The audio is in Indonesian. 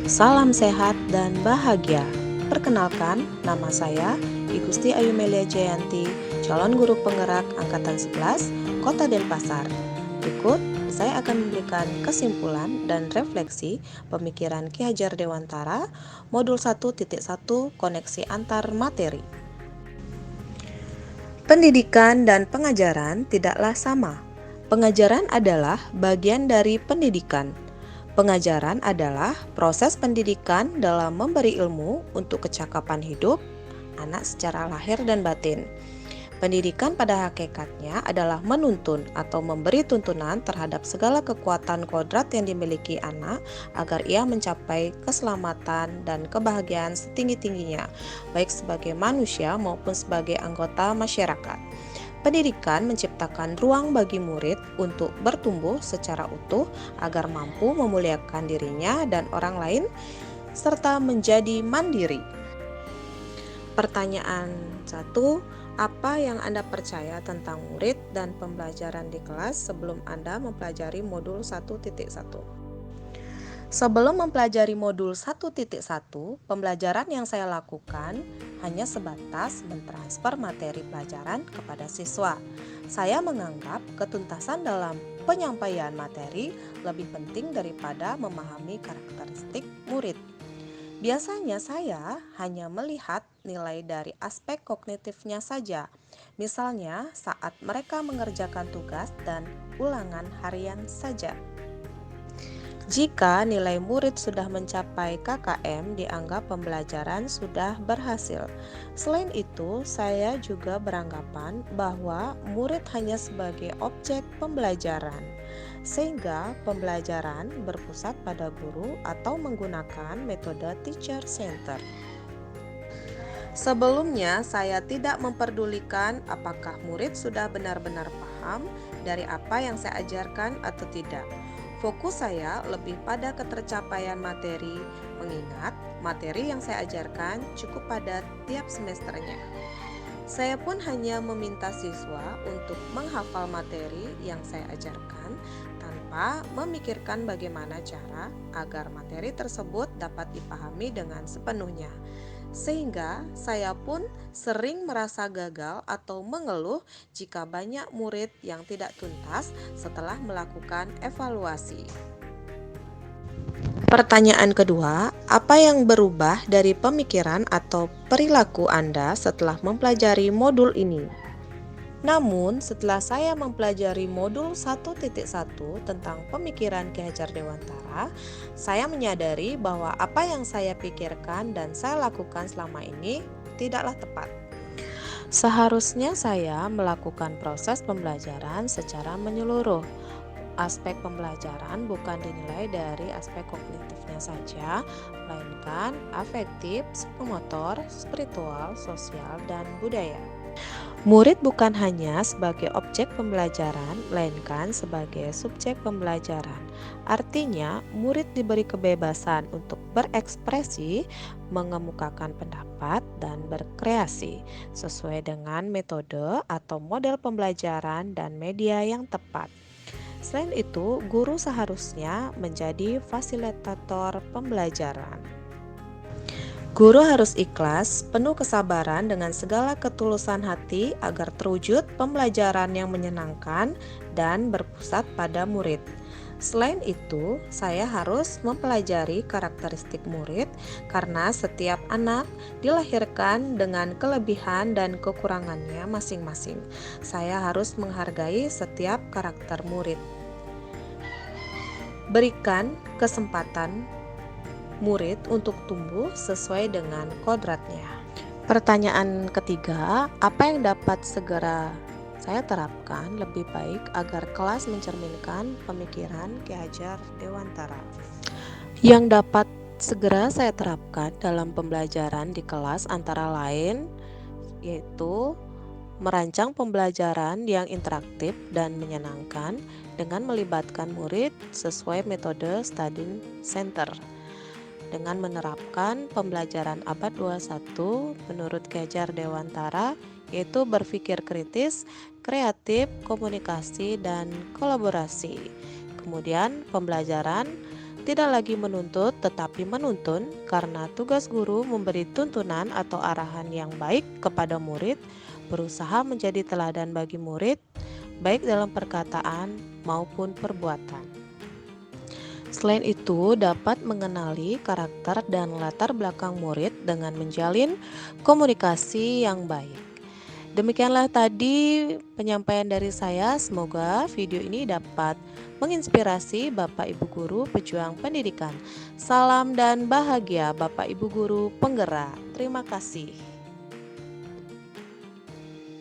Salam sehat dan bahagia. Perkenalkan, nama saya I Gusti Ayu Melia Jayanti, calon guru penggerak Angkatan 11, Kota Denpasar. Berikut, saya akan memberikan kesimpulan dan refleksi pemikiran Ki Hajar Dewantara, Modul 1.1 Koneksi Antar Materi. Pendidikan dan pengajaran tidaklah sama. Pengajaran adalah bagian dari pendidikan. Pengajaran adalah proses pendidikan dalam memberi ilmu untuk kecakapan hidup anak secara lahir dan batin. Pendidikan pada hakikatnya adalah menuntun atau memberi tuntunan terhadap segala kekuatan kodrat yang dimiliki anak agar ia mencapai keselamatan dan kebahagiaan setinggi-tingginya, baik sebagai manusia maupun sebagai anggota masyarakat. Pendidikan menciptakan ruang bagi murid untuk bertumbuh secara utuh agar mampu memuliakan dirinya dan orang lain serta menjadi mandiri. Pertanyaan 1. Apa yang Anda percaya tentang murid dan pembelajaran di kelas sebelum Anda mempelajari modul 1.1? Sebelum mempelajari modul 1.1, pembelajaran yang saya lakukan hanya sebatas mentransfer materi pelajaran kepada siswa. Saya menganggap ketuntasan dalam penyampaian materi lebih penting daripada memahami karakteristik murid. Biasanya saya hanya melihat nilai dari aspek kognitifnya saja, misalnya saat mereka mengerjakan tugas dan ulangan harian saja. Jika nilai murid sudah mencapai KKM, dianggap pembelajaran sudah berhasil. Selain itu, saya juga beranggapan bahwa murid hanya sebagai objek pembelajaran, sehingga pembelajaran berpusat pada guru atau menggunakan metode teacher center. Sebelumnya, saya tidak memperdulikan apakah murid sudah benar-benar paham dari apa yang saya ajarkan atau tidak. Fokus saya lebih pada ketercapaian materi, mengingat materi yang saya ajarkan cukup pada tiap semesternya. Saya pun hanya meminta siswa untuk menghafal materi yang saya ajarkan tanpa memikirkan bagaimana cara agar materi tersebut dapat dipahami dengan sepenuhnya. Sehingga saya pun sering merasa gagal atau mengeluh jika banyak murid yang tidak tuntas setelah melakukan evaluasi. Pertanyaan kedua, apa yang berubah dari pemikiran atau perilaku Anda setelah mempelajari modul ini? Namun, setelah saya mempelajari modul 1.1 tentang pemikiran Ki Hajar Dewantara, saya menyadari bahwa apa yang saya pikirkan dan saya lakukan selama ini tidaklah tepat. Seharusnya saya melakukan proses pembelajaran secara menyeluruh. Aspek pembelajaran bukan dinilai dari aspek kognitifnya saja, melainkan afektif, psikomotor, spiritual, sosial, dan budaya. Murid bukan hanya sebagai objek pembelajaran, melainkan sebagai subjek pembelajaran. Artinya, murid diberi kebebasan untuk berekspresi, mengemukakan pendapat, dan berkreasi sesuai dengan metode atau model pembelajaran dan media yang tepat. Selain itu, guru seharusnya menjadi fasilitator pembelajaran. Guru harus ikhlas, penuh kesabaran dengan segala ketulusan hati agar terwujud pembelajaran yang menyenangkan dan berpusat pada murid. Selain itu, saya harus mempelajari karakteristik murid karena setiap anak dilahirkan dengan kelebihan dan kekurangannya masing-masing. Saya harus menghargai setiap karakter murid. Berikan kesempatan murid untuk tumbuh sesuai dengan kodratnya. Pertanyaan ketiga, apa yang dapat segera saya terapkan lebih baik agar kelas mencerminkan pemikiran Ki Hajar Dewantara? Yang dapat segera saya terapkan dalam pembelajaran di kelas antara lain yaitu merancang pembelajaran yang interaktif dan menyenangkan dengan melibatkan murid sesuai metode study center. Dengan menerapkan pembelajaran abad 21 menurut Ki Hajar Dewantara, yaitu berpikir kritis, kreatif, komunikasi, dan kolaborasi. Kemudian pembelajaran Tidak lagi menuntut tetapi menuntun, karena tugas guru memberi tuntunan atau arahan yang baik kepada murid, berusaha menjadi teladan bagi murid, baik dalam perkataan maupun perbuatan. Selain itu, dapat mengenali karakter dan latar belakang murid dengan menjalin komunikasi yang baik. Demikianlah tadi penyampaian dari saya. Semoga video ini dapat menginspirasi Bapak Ibu guru pejuang pendidikan. Salam dan bahagia Bapak Ibu guru penggerak. Terima kasih.